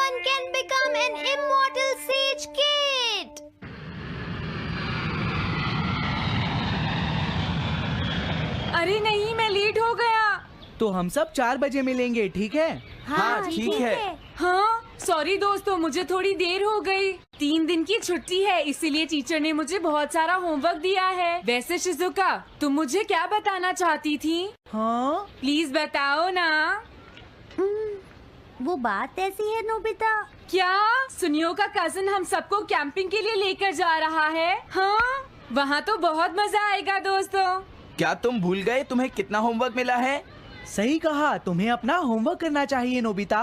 Anyone can become an immortal sage kid. अरे नहीं, मैं लेट हो गया। तो हम सब 4 बजे मिलेंगे, ठीक है? हाँ, ठीक है। हाँ, सॉरी दोस्तों, मुझे थोड़ी देर हो गई। 3 दिन की छुट्टी है, इसीलिए टीचर ने मुझे बहुत सारा होमवर्क दिया है। वैसे शिजुका, तुम मुझे क्या बताना चाहती थी? हाँ? प्लीज बताओ ना। वो बात ऐसी है नोबिता। क्या सुनियो का कजिन हम सबको कैंपिंग के लिए लेकर जा रहा है? हाँ, वहाँ तो बहुत मजा आएगा दोस्तों। क्या तुम भूल गए तुम्हें कितना होमवर्क मिला है? सही कहा, तुम्हें अपना होमवर्क करना चाहिए नोबिता।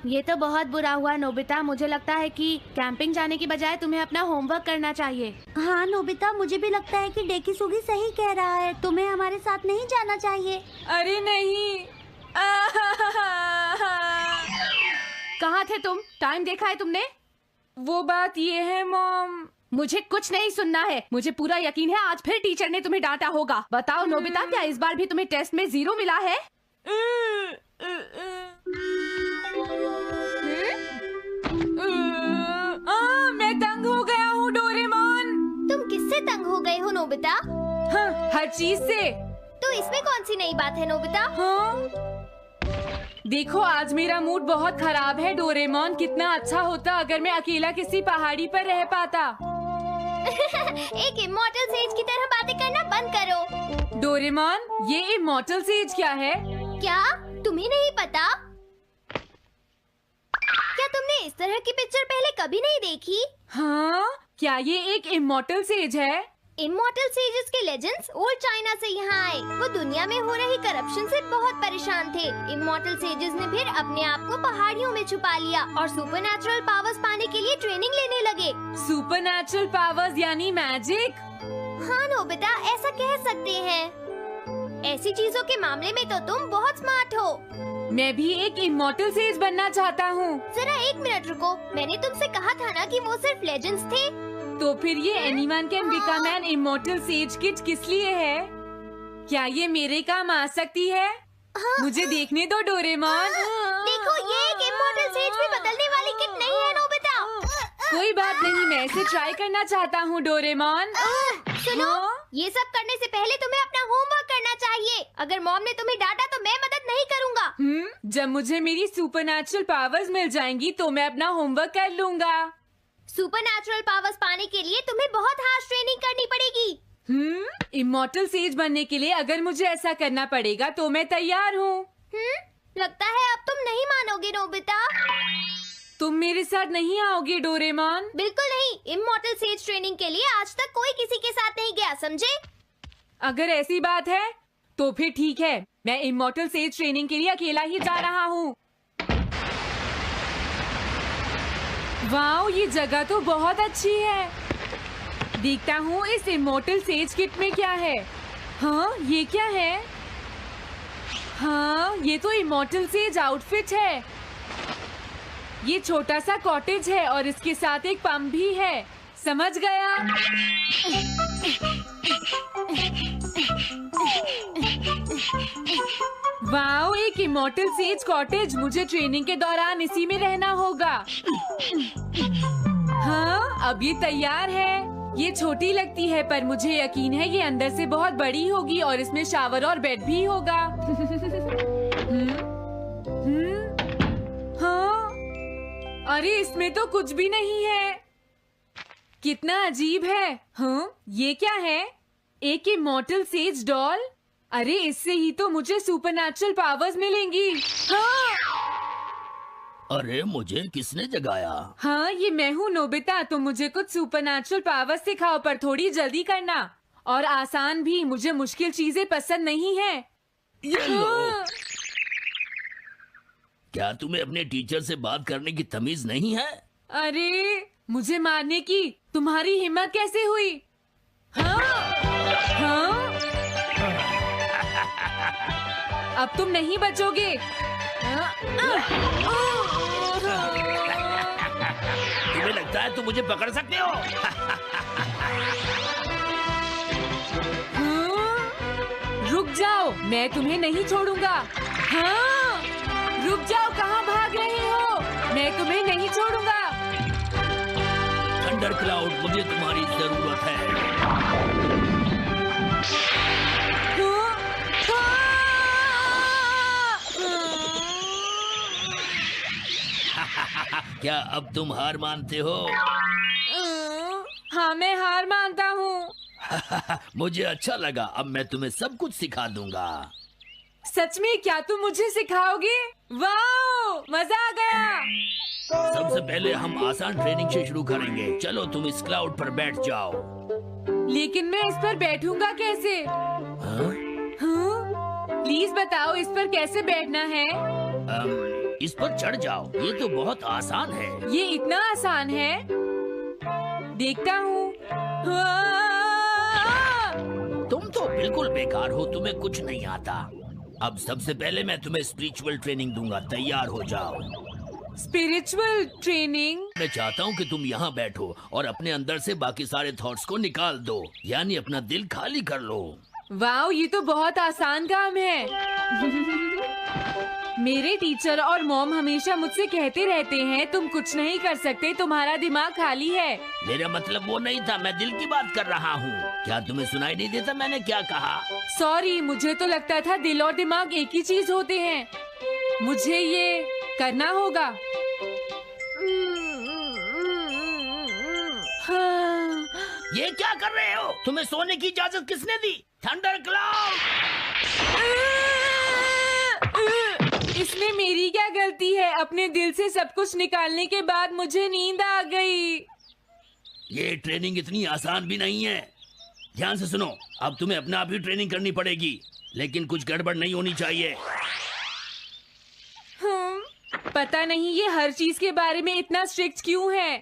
ये तो बहुत बुरा हुआ नोबिता। मुझे लगता है कि कैंपिंग जाने की बजाय तुम्हें अपना होमवर्क करना चाहिए। हाँ नोबिता, मुझे भी लगता है कि डेकिसुगी सही कह रहा है। तुम्हें हमारे साथ नहीं जाना चाहिए। अरे नहीं। कहाँ थे तुम? टाइम देखा है तुमने? वो बात ये है मॉम। मुझे कुछ नहीं सुनना है। मुझे पूरा यकीन है आज फिर टीचर ने तुम्हें डांटा होगा। बताओ नोबिता, क्या इस बार भी तुम्हें टेस्ट में 0 मिला है? मैं तंग हो गया हूँ डोरेमोन। तुम किससे तंग हो गए हो नोबिता? हाँ, हर चीज से। तो इसमें कौन सी नई बात है नोबिता? हाँ? देखो, आज मेरा मूड बहुत खराब है डोरेमोन। कितना अच्छा होता अगर मैं अकेला किसी पहाड़ी पर रह पाता। एक इमॉर्टल सेज की तरह बातें करना बंद करो। डोरेमोन, ये इमॉर्टल सेज क्या है? क्या तुम्हें नहीं पता? क्या तुमने इस तरह की पिक्चर पहले कभी नहीं देखी? हाँ, क्या ये एक इमॉर्टल सेज है? इमॉर्टल सेजेस के लेजेंड्स ओल्ड चाइना से यहाँ आए। वो दुनिया में हो रही करप्शन से बहुत परेशान थे। इमॉर्टल सेजेस ने फिर अपने आप को पहाड़ियों में छुपा लिया और सुपरनैचुरल पावर्स पाने के लिए ट्रेनिंग लेने लगे। सुपरनैचुरल पावर्स यानी मैजिक? हाँ नोबिता, ऐसा कह सकते हैं। ऐसी चीजों के मामले में तो तुम बहुत स्मार्ट हो। मैं भी एक इमॉर्टल सेज बनना चाहता हूँ। जरा 1 मिनट रुको। मैंने तुमसे कहा था ना कि वो सिर्फ लेजेंड्स थे। तो फिर ये anyone can become an immortal says kid किस लिए है? क्या ये मेरे काम आ सकती है? मुझे देखने दो डोरेमोन। देखो, ये एक इमॉर्टल सेज भी बदलने वाली किट नहीं है नोबिता। कोई बात नहीं, मैं इसे ट्राई करना चाहता हूँ डोरेमोन। सुनो, ये सब करने से पहले तुम्हें अपना होमवर्क करना चाहिए। अगर मॉम ने तुम्हें डांटा तो मैं मदद नहीं करूँगा। जब मुझे मेरी सुपरनैचुरल पावर्स मिल जाएंगी तो मैं अपना होमवर्क कर लूँगा। सुपरनैचुरल पावर्स पाने के लिए तुम्हें बहुत हार्श ट्रेनिंग करनी पड़ेगी। इमॉर्टल सेज बनने के लिए अगर मुझे ऐसा करना पड़ेगा तो मैं तैयार हूँ। लगता है अब तुम नहीं मानोगे नोबिता। तुम मेरे साथ नहीं आओगे डोरेमोन? बिल्कुल नहीं। इमॉर्टल सेज ट्रेनिंग के लिए आज तक कोई किसी के साथ नहीं गया, समझे? अगर ऐसी बात है तो फिर ठीक है, मैं इमॉर्टल सेज ट्रेनिंग के लिए अकेला ही जा रहा हूँ। वाओ, ये जगह तो बहुत अच्छी है। देखता हूँ इस इमॉर्टल सेज किट में क्या है। हाँ, ये क्या है? हाँ, ये तो इमॉर्टल सेज आउटफिट है। ये छोटा सा कॉटेज है और इसके साथ एक पंप भी है। समझ गया। वाओ, एक इमॉर्टल सेज कॉटेज। मुझे ट्रेनिंग के दौरान इसी में रहना होगा। हाँ, अब ये तैयार है। ये छोटी लगती है पर मुझे यकीन है ये अंदर से बहुत बड़ी होगी और इसमें शावर और बेड भी होगा। हाँ, अरे इसमें तो कुछ भी नहीं है। कितना अजीब है। हाँ, ये क्या है? एक इमॉर्टल सेज डॉल। अरे इससे ही तो मुझे सुपरनैचुरल पावर्स मिलेंगी। हाँ, अरे मुझे किसने जगाया? हाँ, ये मैं हूँ नोबिता। तुम मुझे कुछ सुपरनैचुरल पावर्स सिखाओ पर थोड़ी जल्दी करना और आसान भी। मुझे मुश्किल चीजें पसंद नहीं है। ये लो। हाँ। क्या तुम्हें अपने टीचर से बात करने की तमीज नहीं है? अरे मुझे मारने की तुम्हारी हिम्मत कैसे हुई? हाँ? हाँ? अब तुम नहीं बचोगे। तुम्हें लगता है तुम मुझे पकड़ सकते हो? हाँ? रुक जाओ, मैं तुम्हें नहीं छोड़ूंगा। हाँ, रुक जाओ, कहाँ भाग रहे हो? मैं तुम्हें नहीं छोड़ूंगा। थंडर क्लाउड, मुझे तुम्हारी जरूरत है। क्या अब तुम हार मानते हो? हाँ, मैं हार मानता हूँ। मुझे अच्छा लगा, अब मैं तुम्हें सब कुछ सिखा दूंगा। सच में? क्या तुम मुझे सिखाओगे? वाओ, मजा आ गया। सबसे पहले हम आसान ट्रेनिंग से शुरू करेंगे। चलो तुम इस क्लाउड पर बैठ जाओ। लेकिन मैं इस पर बैठूंगा कैसे? हाँ? हाँ? प्लीज बताओ, इस पर कैसे बैठना है? इस पर चढ़ जाओ, ये तो बहुत आसान है। ये इतना आसान है? देखता हूँ। तुम तो बिल्कुल बेकार हो, तुम्हें कुछ नहीं आता। अब सबसे पहले मैं तुम्हें स्पिरिचुअल ट्रेनिंग दूंगा, तैयार हो जाओ। Spiritual training? मैं चाहता हूँ कि तुम यहाँ बैठो और अपने अंदर से बाकी सारे थॉट्स को निकाल दो, यानी अपना दिल खाली कर लो। वाओ, ये तो बहुत आसान काम है। मेरे टीचर और मॉम हमेशा मुझसे कहते रहते हैं, तुम कुछ नहीं कर सकते, तुम्हारा दिमाग खाली है। मेरा मतलब वो नहीं था, मैं दिल की बात कर रहा हूँ। क्या तुम्हें सुनाई नहीं देता मैंने क्या कहा? सॉरी, मुझे तो लगता था दिल और दिमाग एक ही चीज होते हैं। मुझे ये करना होगा। हाँ। ये क्या कर रहे हो? तुम्हें सोने की इजाजत किसने दी? Thunder cloud! इसमें मेरी क्या गलती है? अपने दिल से सब कुछ निकालने के बाद मुझे नींद आ गई। ये ट्रेनिंग इतनी आसान भी नहीं है। ध्यान से सुनो, अब तुम्हें अपने आप ही ट्रेनिंग करनी पड़ेगी, लेकिन कुछ गड़बड़ नहीं होनी चाहिए। पता नहीं ये हर चीज के बारे में इतना स्ट्रिक्ट क्यों है।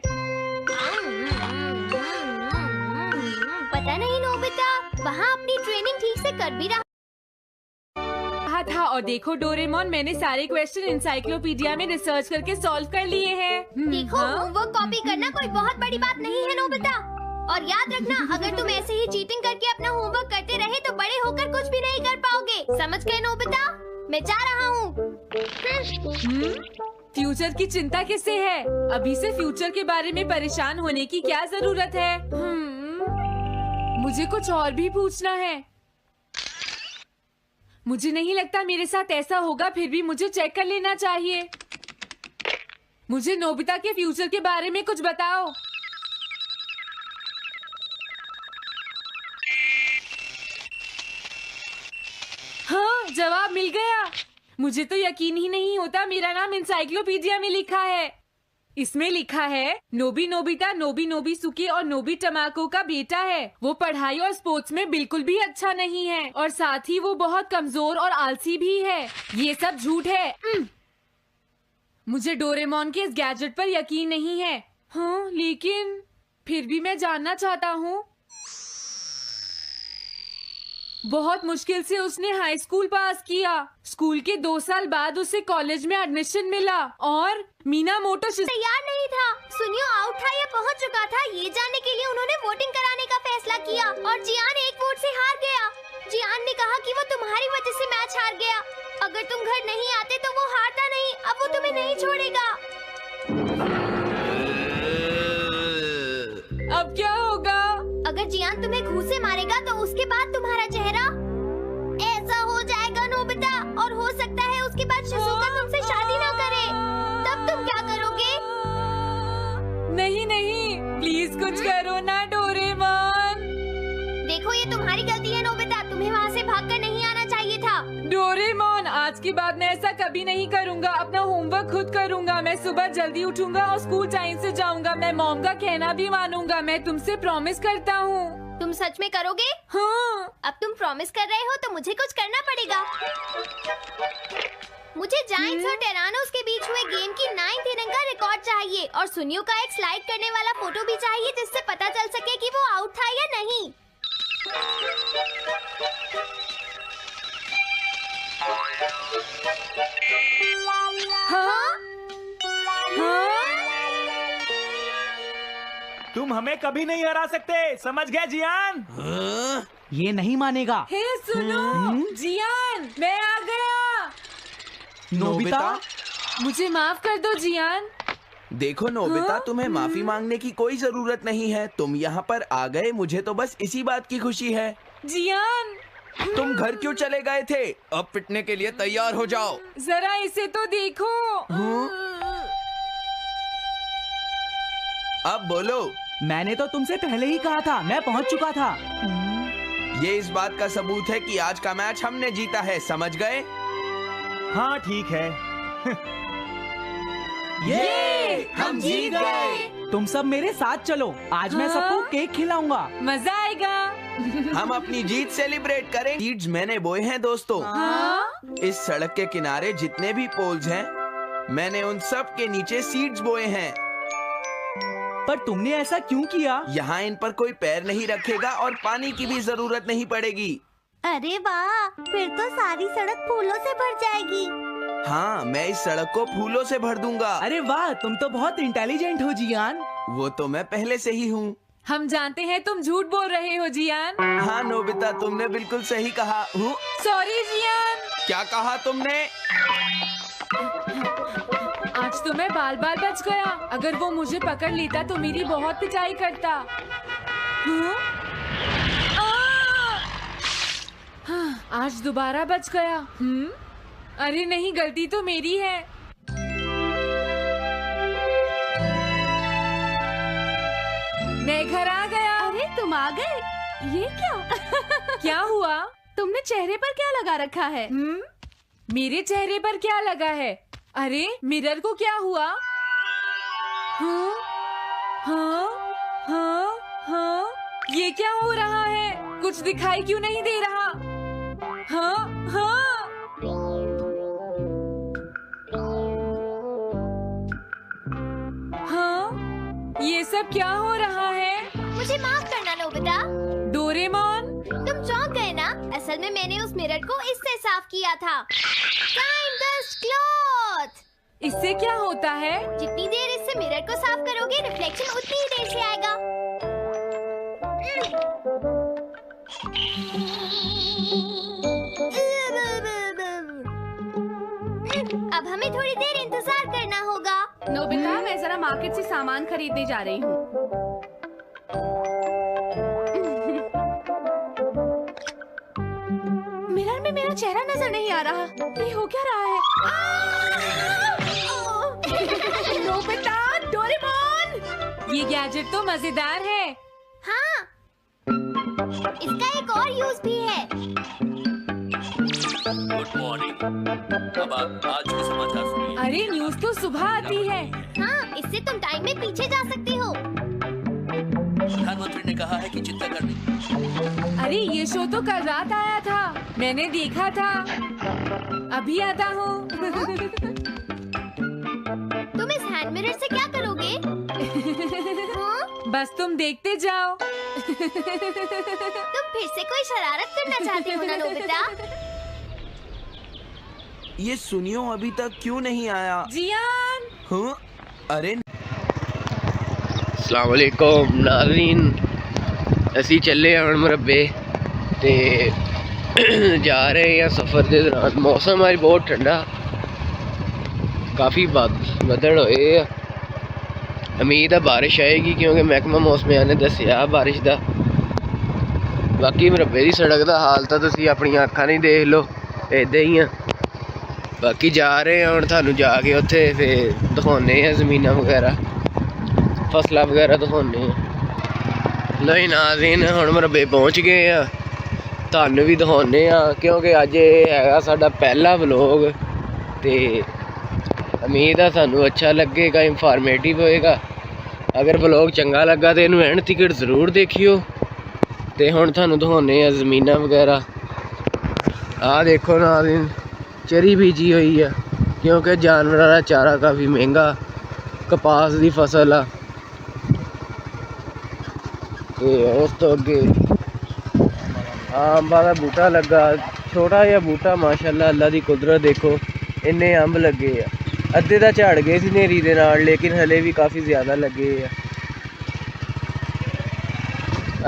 पता नहीं नोबिता, वहाँ अपनी ट्रेनिंग ठीक से कर भी रहा था। और देखो डोरेमोन, मैंने सारे क्वेश्चन एनसाइक्लोपीडिया में रिसर्च करके सॉल्व कर लिए हैं। देखो, होमवर्क कॉपी करना कोई बहुत बड़ी बात नहीं है नोबिता। और याद रखना, अगर तुम ऐसे ही चीटिंग करके अपना होमवर्क करते रहे तो बड़े होकर कुछ भी नहीं कर पाओगे। समझ गए नोबिता? मैं जा रहा हूँ। फ्यूचर की चिंता किससे है? अभी से फ्यूचर के बारे में परेशान होने की क्या जरूरत है? मुझे कुछ और भी पूछना है। मुझे नहीं लगता मेरे साथ ऐसा होगा, फिर भी मुझे चेक कर लेना चाहिए। मुझे नोबिता के फ्यूचर के बारे में कुछ बताओ। हाँ, जवाब मिल गया। मुझे तो यकीन ही नहीं होता, मेरा नाम एनसाइक्लोपीडिया में लिखा है। इसमें लिखा है नोबी नोबिता नोबी नोबिसुके और नोबी टमाको का बेटा है। वो पढ़ाई और स्पोर्ट्स में बिल्कुल भी अच्छा नहीं है और साथ ही वो बहुत कमजोर और आलसी भी है। ये सब झूठ है। मुझे डोरेमोन के इस गैजेट पर यकीन नहीं है। हाँ, लेकिन फिर भी मैं जानना चाहता हूँ। बहुत मुश्किल से उसने हाई स्कूल पास किया। स्कूल के 2 साल बाद उसे कॉलेज में एडमिशन मिला और मीनामोटो तैयार नहीं था। सुनियो आउट था या पहुंच चुका था, ये जानने के लिए उन्होंने वोटिंग कराने का फैसला किया और जियान 1 वोट से हार गया। जियान ने कहा कि वो तुम्हारी वजह से मैच हार गया। अगर तुम घर नहीं आते तो वो हारता नहीं। अब वो तुम्हें नहीं छोड़ेगा। अब क्या होगा? अगर जियान तुम्हें घूंसे मारेगा तो उसके बाद तुम्हारा चेहरा ऐसा हो जाएगा नोबिता, और हो सकता है उसके बाद शिज़ुका तुमसे शादी ना करे। तब तुम क्या करोगे? नहीं नहीं, प्लीज कुछ करो ना डोरेमोन। देखो, ये तुम्हारी गलती है नोबिता, तुम्हें वहाँ से भागकर नहीं आना चाहिए था। डोरेमोन, आज के बाद मैं ऐसा कभी नहीं करूँगा। अपना होमवर्क खुद करूँगा। मैं सुबह जल्दी उठूंगा और स्कूल टाइम से जाऊँगा। मैं मॉम का कहना भी मानूंगा। मैं तुमसे प्रॉमिस करता हूँ। तुम सच में करोगे? हाँ। अब तुम प्रॉमिस कर रहे हो तो मुझे कुछ करना पड़ेगा। मुझे जायंट्स और टेरानोस के बीच हुए गेम की 9th इनिंग का रिकॉर्ड चाहिए और सुनियो का एक स्लाइड करने वाला फोटो भी चाहिए, जिससे पता चल सके कि वो आउट था या नहीं। हाँ? हाँ? तुम हमें कभी नहीं हरा सकते, समझ गए जियान? हाँ? ये नहीं मानेगा। हे सुनो, जियान, मैं आ गया। नोबिता? मुझे माफ कर दो जियान। देखो नोबिता, हाँ? तुम्हें माफी मांगने की कोई जरूरत नहीं है। तुम यहाँ पर आ गए, मुझे तो बस इसी बात की खुशी है। जियान, तुम घर क्यों चले गए थे? अब पिटने के लिए तैयार हो जाओ। जरा इसे तो देखो। अब बोलो। मैंने तो तुमसे पहले ही कहा था, मैं पहुंच चुका था। ये इस बात का सबूत है कि आज का मैच हमने जीता है, समझ गए? हाँ ठीक है। ये हम जीत गए। तुम सब मेरे साथ चलो, आज मैं हाँ? सबको केक खिलाऊंगा। मजा आएगा। हम अपनी जीत सेलिब्रेट करें। सीड्स मैंने बोए हैं दोस्तों। हाँ? इस सड़क के किनारे जितने भी पोल्स हैं, मैंने उन सब के नीचे सीड्स बोए हैं। पर तुमने ऐसा क्यों किया? यहाँ इन पर कोई पैर नहीं रखेगा और पानी की भी जरूरत नहीं पड़ेगी। अरे वाह, फिर तो सारी सड़क फूलों से भर जाएगी। हाँ, मैं इस सड़क को फूलों से भर दूंगा। अरे वाह, तुम तो बहुत इंटेलिजेंट हो जियान। वो तो मैं पहले से ही हूँ। हम जानते हैं तुम झूठ बोल रहे हो जियान। हाँ नोबिता, तुमने बिल्कुल सही कहा। Sorry Gian. क्या कहा तुमने? आज तो मैं बाल बाल बच गया। अगर वो मुझे पकड़ लेता तो मेरी बहुत पिटाई करता। हाँ? हाँ, आज दोबारा बच गया। अरे नहीं, गलती तो मेरी है। मैं घर आ गया। अरे तुम आ गए, ये क्या? क्या हुआ? तुमने चेहरे पर क्या लगा रखा है? मेरे चेहरे पर क्या लगा है? अरे मिरर को क्या हुआ? हाँ, हाँ, हाँ, हाँ, ये क्या हो रहा है? कुछ दिखाई क्यों नहीं दे रहा? हाँ, हाँ। हाँ, ये सब क्या हो रहा है? मुझे माफ करना नोबिता। डोरेमोन, तुम चौंक गए ना? असल में मैंने उस मिरर को इससे साफ किया था। Time dust cloth. इससे क्या होता है? जितनी देर इससे मिरर को साफ करोगे, रिफ्लेक्शन उतनी ही देर से आएगा। अब हमें थोड़ी देर इंतजार करना होगा। नोबिता, मैं जरा मार्केट से सामान खरीदने जा रही हूँ। मिरर में मेरा चेहरा नजर नहीं आ रहा। ये हो क्या रहा है? Nobita, Doraemon! ये गैजेट तो मजेदार है। हाँ, इसका एक और यूज भी है। Good morning. अब आप आज के समाचार सुनिए। अरे न्यूज तो सुबह आती है। हाँ, इससे तुम टाइम में पीछे जा सकती हो। प्रधानमंत्री ने कहा है कि चिंता करनी। अरे ये शो तो कल रात आया था, मैंने देखा था। अभी आता हूँ। तुम इस हैंड मिरर से क्या करोगे? हाँ? बस तुम देखते जाओ। तुम फिर से कोई शरारत करना चाहती हो ना नोबिता? ये सुनियो अभी तक क्यों नहीं आया? जियान, हाँ? अरे अस्सलाम वालेकुम नाज़रीन, असी चले हूँ मुरब्बे ते जा रहे हैं सफ़र के दौरान। मौसम आज बहुत ठंडा, काफ़ी बदल होए। उम्मीद है बारिश आएगी क्योंकि महकमा मौसमिया ने दसिया बारिश का। बाकी मुरब्बे की सड़क का हाल तो तुसी अपनी अखां नहीं देख लो, इदा ही है। बाकी जा रहे हैं हम, थानू जाके उत्थे फिर दिखाने हैं ज़मीनां वगैरह, फसलां वगैरह दिखाने हैं। नहीं नाज़रीन, हुण मुरब्बे पहुँच गए हैं, थानू भी दिखाने हैं क्योंकि अज है साडा पहला व्लॉग। तो उम्मीद है थानू अच्छा लगेगा, इंफॉर्मेटिव होएगा। अगर व्लॉग चंगा लगा तो इनू एंड तक जरूर देखियो। तो हुण थानू दिखाने हैं ज़मीनां वगैरह। आ देखो नाज़रीन, चरी बीजी हुई है क्योंकि जानवरों का चारा काफ़ी महंगा। कपास की फसल आ, उस तो अगे अंबा का बूटा लगा, छोटा जहा बूटा। माशाअल्लाह, अल्लाह की कुदरत देखो, इन्ने अंब लगे आ। अद्धे तो झड़ गए सी नेरी दे नाल, लेकिन हले भी काफ़ी ज़्यादा लगे आ।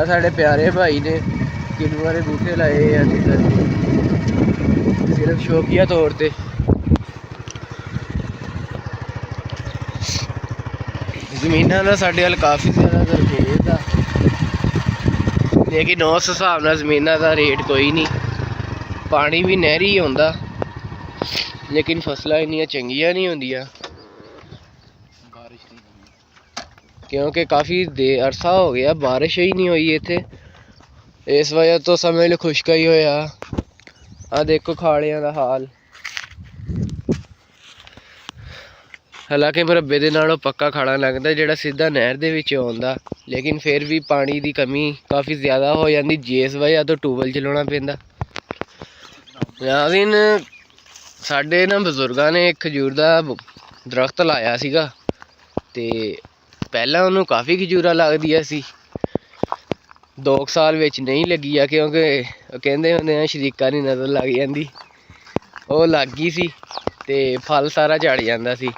साढ़े प्यारे भाई ने किन्नुआं दे बूटे लाए हैं, सिर्फ शौकिया तौर पे। ਜ਼ਮੀਨਾਂ ਦਾ ਸਾਡੇ ਵੱਲ ਕਾਫੀ ਜ਼ਿਆਦਾ ਦਰਖੇਜ਼ ਆ, ਲੇਕਿਨ ਉਸ ਹਿਸਾਬ ਨਾਲ ਜ਼ਮੀਨਾਂ ਦਾ ਰੇਟ ਕੋਈ ਨਹੀਂ। ਪਾਣੀ ਵੀ ਨਹਿਰੀ ਆਉਂਦਾ, ਲੇਕਿਨ ਫਸਲਾਂ ਇੰਨੀਆਂ ਚੰਗੀਆਂ ਨਹੀਂ ਹੁੰਦੀਆਂ ਕਿਉਂਕਿ ਕਾਫੀ ਅਰਸਾ ਹੋ ਗਿਆ ਬਾਰਿਸ਼ ਹੀ ਨਹੀਂ ਹੋਈ ਇੱਥੇ। ਇਸ ਵਜ੍ਹਾ ਤੋਂ ਸਮੇਂ ਲਈ ਖੁਸ਼ਕਾ ਹੀ ਹੋਇਆ। ਆ ਦੇਖੋ ਖਾਲਿਆਂ ਦਾ ਹਾਲ। ਹਾਲਾਂਕਿ ਮੁਰੱਬੇ ਦੇ ਨਾਲੋਂ ਪੱਕਾ ਖਾਲਾ ਲੱਗਦਾ ਜਿਹੜਾ ਸਿੱਧਾ ਨਹਿਰ ਦੇ ਵਿੱਚ ਆਉਂਦਾ, ਲੇਕਿਨ ਫਿਰ ਵੀ ਪਾਣੀ ਦੀ ਕਮੀ ਕਾਫੀ ਜ਼ਿਆਦਾ ਹੋ ਜਾਂਦੀ, ਜਿਸ ਵਜ੍ਹਾ ਤੋਂ ਟਿਊਬਵੈੱਲ ਚਲਾਉਣਾ ਪੈਂਦਾ। ਨਾਜ਼ਰੀਨ, ਸਾਡੇ ਨਾ ਬਜ਼ੁਰਗਾਂ ਨੇ ਇੱਕ ਖਜੂਰ ਦਾ ਦਰਖਤ ਲਾਇਆ ਸੀਗਾ ਅਤੇ ਪਹਿਲਾਂ ਉਹਨੂੰ ਕਾਫੀ ਖਜੂਰਾਂ ਲੱਗਦੀਆਂ ਸੀ। 2 ਸਾਲ ਵਿੱਚ ਨਹੀਂ ਲੱਗੀਆਂ ਕਿਉਂਕਿ ਕਹਿੰਦੇ ਹੁੰਦੇ ਆ ਸ਼ਰੀਕਾਂ ਦੀ ਨਜ਼ਰ ਲੱਗ ਜਾਂਦੀ। ਉਹ ਲੱਗ ਗਈ ਸੀ ਅਤੇ ਫਲ ਸਾਰਾ ਝੜ ਜਾਂਦਾ ਸੀ,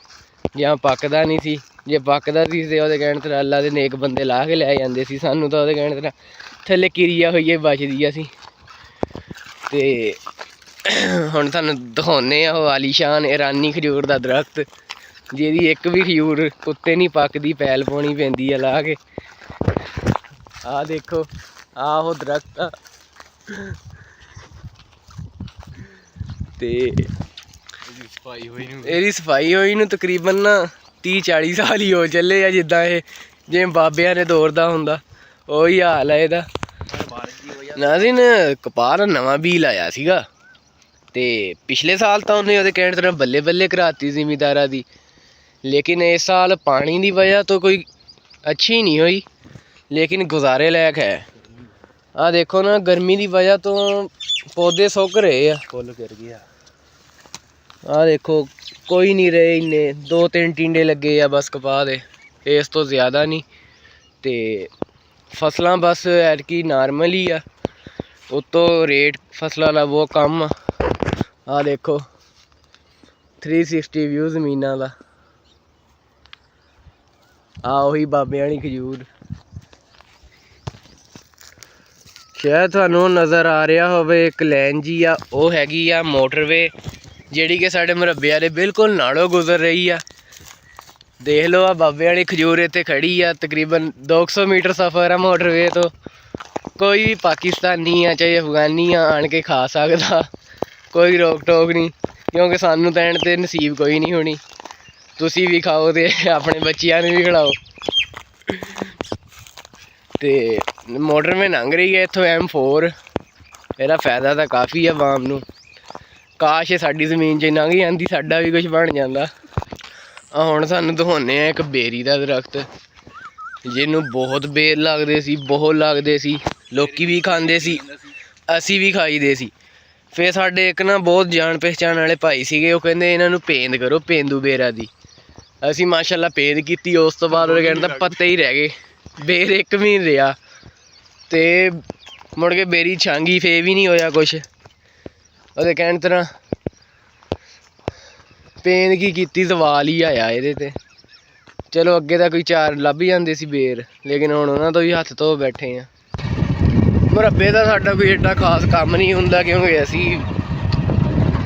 ਜਾਂ ਪੱਕਦਾ ਨਹੀਂ ਸੀ। ਜੇ ਪੱਕਦਾ ਸੀ ਤਾਂ ਉਹਦੇ ਕਹਿਣ 'ਤੇ ਅੱਲਾ ਦੇ ਨੇਕ ਬੰਦੇ ਲਾਹ ਕੇ ਲੈ ਜਾਂਦੇ ਸੀ, ਸਾਨੂੰ ਤਾਂ ਉਹਦੇ ਕਹਿਣ 'ਤੇ ਥੱਲੇ ਕਿਰੀਆ ਹੋਈਏ ਬਚਦੀਆਂ ਸੀ। ਅਤੇ ਹੁਣ ਤੁਹਾਨੂੰ ਦਿਖਾਉਂਦੇ ਆ ਉਹ ਆਲੀਸ਼ਾਨ ਇਰਾਨੀ ਖਜੂਰ ਦਾ ਦਰਖਤ, ਜਿਹਦੀ ਇੱਕ ਵੀ ਖਜੂਰ ਉੱਤੇ ਨਹੀਂ ਪੱਕਦੀ, ਪੈਲ ਪਾਉਣੀ ਪੈਂਦੀ ਆ ਲਾ ਕੇ। ਆਹ ਦੇਖੋ, ਆਹ ਉਹ ਦਰਖਤ ਆ ਅਤੇ ਇਹਦੀ ਸਫਾਈ ਹੋਈ ਨੂੰ ਤਕਰੀਬਨ ਨਾ 30-40 ਸਾਲ ਹੀ ਹੋ ਚੱਲੇ ਆ। ਜਿੱਦਾਂ ਇਹ ਜਿਵੇਂ ਬਾਬਿਆਂ ਨੇ ਦੌੜਦਾ ਹੁੰਦਾ, ਉਹੀ ਹਾਲ ਹੈ ਇਹਦਾ। ਨਾਜ਼ਰੀਨ, ਕਪਾਹ ਦਾ ਨਵਾਂ ਬੀਜ ਲਾਇਆ ਸੀਗਾ ਅਤੇ ਪਿਛਲੇ ਸਾਲ ਤਾਂ ਉਹਨੇ ਉਹਦੇ ਕਹਿਣ ਤਰ੍ਹਾਂ ਬੱਲੇ ਬੱਲੇ ਕਰਾਤੀ ਜ਼ਿਮੀਂਦਾਰਾਂ ਦੀ, ਲੇਕਿਨ ਇਸ ਸਾਲ ਪਾਣੀ ਦੀ ਵਜ੍ਹਾ ਤੋਂ ਕੋਈ ਅੱਛੀ ਨਹੀਂ ਹੋਈ, ਲੇਕਿਨ ਗੁਜ਼ਾਰੇ ਲਾਇਕ ਹੈ। ਆਹ ਦੇਖੋ ਨਾ, ਗਰਮੀ ਦੀ ਵਜ੍ਹਾ ਤੋਂ ਪੌਦੇ ਸੁੱਕ ਰਹੇ ਆ, ਫੁੱਲ ਗਿਰ ਗਏ ਆ। ਆਹ ਦੇਖੋ, ਕੋਈ ਨਹੀਂ ਰਹੇ ਇੰਨੇ, 2-3 ਟਿੰਡੇ ਲੱਗੇ ਆ ਬਸ ਕਪਾਹ ਦੇ, ਇਸ ਤੋਂ ਜ਼ਿਆਦਾ ਨਹੀਂ। ਅਤੇ ਫਸਲਾਂ ਬਸ ਐਤਕੀ ਨਾਰਮਲ ਹੀ ਆ, ਉੱਤੋਂ ਰੇਟ ਫਸਲਾਂ ਦਾ ਬਹੁਤ ਕਮ ਆ। ਆਹ ਦੇਖੋ 360 ਵਿਊ ਜ਼ਮੀਨਾਂ ਦਾ। ਆਹ ਉਹੀ ਬਾਬਿਆਂ ਵਾਲੀ ਖਜੂਰ, ਸ਼ਾਇਦ ਤੁਹਾਨੂੰ ਨਜ਼ਰ ਆ ਰਿਹਾ ਹੋਵੇ ਇੱਕ ਲਾਈਨ ਜੀ ਆ, ਉਹ ਹੈਗੀ ਆ ਮੋਟਰਵੇ, ਜਿਹੜੀ ਕਿ ਸਾਡੇ ਮੁਰੱਬਿਆਂ ਦੇ ਬਿਲਕੁਲ ਨਾਲੋਂ ਗੁਜ਼ਰ ਰਹੀ ਆ। ਦੇਖ ਲਓ, ਆ ਬਾਬੇ ਵਾਲੀ ਖਜੂਰ ਇੱਥੇ ਖੜੀ ਆ, ਤਕਰੀਬਨ 200 ਮੀਟਰ ਸਫ਼ਰ ਆ ਮੋਟਰਵੇ ਤੋਂ। ਕੋਈ ਵੀ ਪਾਕਿਸਤਾਨੀ ਆ ਚਾਹੇ ਅਫਗਾਨੀ ਆ ਆਣ ਕੇ ਖਾ ਸਕਦਾ, ਕੋਈ ਰੋਕ ਟੋਕ ਨਹੀਂ, ਕਿਉਂਕਿ ਸਾਨੂੰ ਤਾਂ ਐਂਡ 'ਤੇ ਨਸੀਬ ਕੋਈ ਨਹੀਂ ਹੋਣੀ। ਤੁਸੀਂ ਵੀ ਖਾਓ ਅਤੇ ਆਪਣੇ ਬੱਚਿਆਂ ਨੂੰ ਵੀ ਖਿਲਾਓ। ਅਤੇ ਮੋਟਰਵੇ ਲੰਘ ਰਹੀ ਹੈ ਇੱਥੋਂ M4, ਇਹਦਾ ਫਾਇਦਾ ਤਾਂ ਕਾਫੀ ਆ ਆਵਾਮ ਨੂੰ। ਕਾਸ਼ ਇਹ ਸਾਡੀ ਜ਼ਮੀਨ 'ਚ ਲੰਘ ਜਾਂਦੀ, ਸਾਡਾ ਵੀ ਕੁਛ ਬਣ ਜਾਂਦਾ। ਹੁਣ ਸਾਨੂੰ ਦਿਖਾਉਂਦੇ ਆ ਇੱਕ ਬੇਰੀ ਦਾ ਦਰਖਤ, ਜਿਹਨੂੰ ਬਹੁਤ ਬੇਰ ਲੱਗਦੇ ਸੀ, ਬਹੁਤ ਲੱਗਦੇ ਸੀ, ਲੋਕੀ ਵੀ ਖਾਂਦੇ ਸੀ, ਅਸੀਂ ਵੀ ਖਾਈਦੇ ਸੀ। ਫਿਰ ਸਾਡੇ ਇੱਕ ਨਾ ਬਹੁਤ ਜਾਣ ਪਹਿਚਾਣ ਵਾਲੇ ਭਾਈ ਸੀਗੇ, ਉਹ ਕਹਿੰਦੇ ਇਹਨਾਂ ਨੂੰ ਪੇਂਦ ਕਰੋ, ਪੇਂਦੂ ਬੇਰਾਂ ਦੀ। ਅਸੀਂ ਮਾਸ਼ਾਅੱਲਾ ਪੇਂਦ ਕੀਤੀ। ਉਸ ਤੋਂ ਬਾਅਦ ਉਹਦੇ ਕਹਿਣ ਤਾਂ ਪੱਤੇ ਹੀ ਰਹਿ ਗਏ, ਬੇਰ ਇੱਕ ਵੀ ਨਹੀਂ ਰਿਹਾ, ਅਤੇ ਮੁੜ ਕੇ ਬੇਰੀ ਛਾਂਗੀ, ਫੇਰ ਵੀ ਨਹੀਂ ਹੋਇਆ ਕੁਛ। ਉਹਦੇ ਕਹਿਣ ਤਰ੍ਹਾਂ ਪੇਂਦ ਕੀ ਕੀਤੀ, ਸਵਾਲ ਹੀ ਆਇਆ ਇਹਦੇ 'ਤੇ। ਚਲੋ ਅੱਗੇ ਤਾਂ ਕੋਈ 4 ਲੱਭ ਜਾਂਦੇ ਸੀ ਬੇਰ, ਲੇਕਿਨ ਹੁਣ ਉਹਨਾਂ ਤੋਂ ਵੀ ਹੱਥ ਧੋ ਬੈਠੇ ਆ। ਮੁਰੱਬੇ ਦਾ ਸਾਡਾ ਕੋਈ ਐਡਾ ਖਾਸ ਕੰਮ ਨਹੀਂ ਹੁੰਦਾ, ਕਿਉਂਕਿ ਅਸੀਂ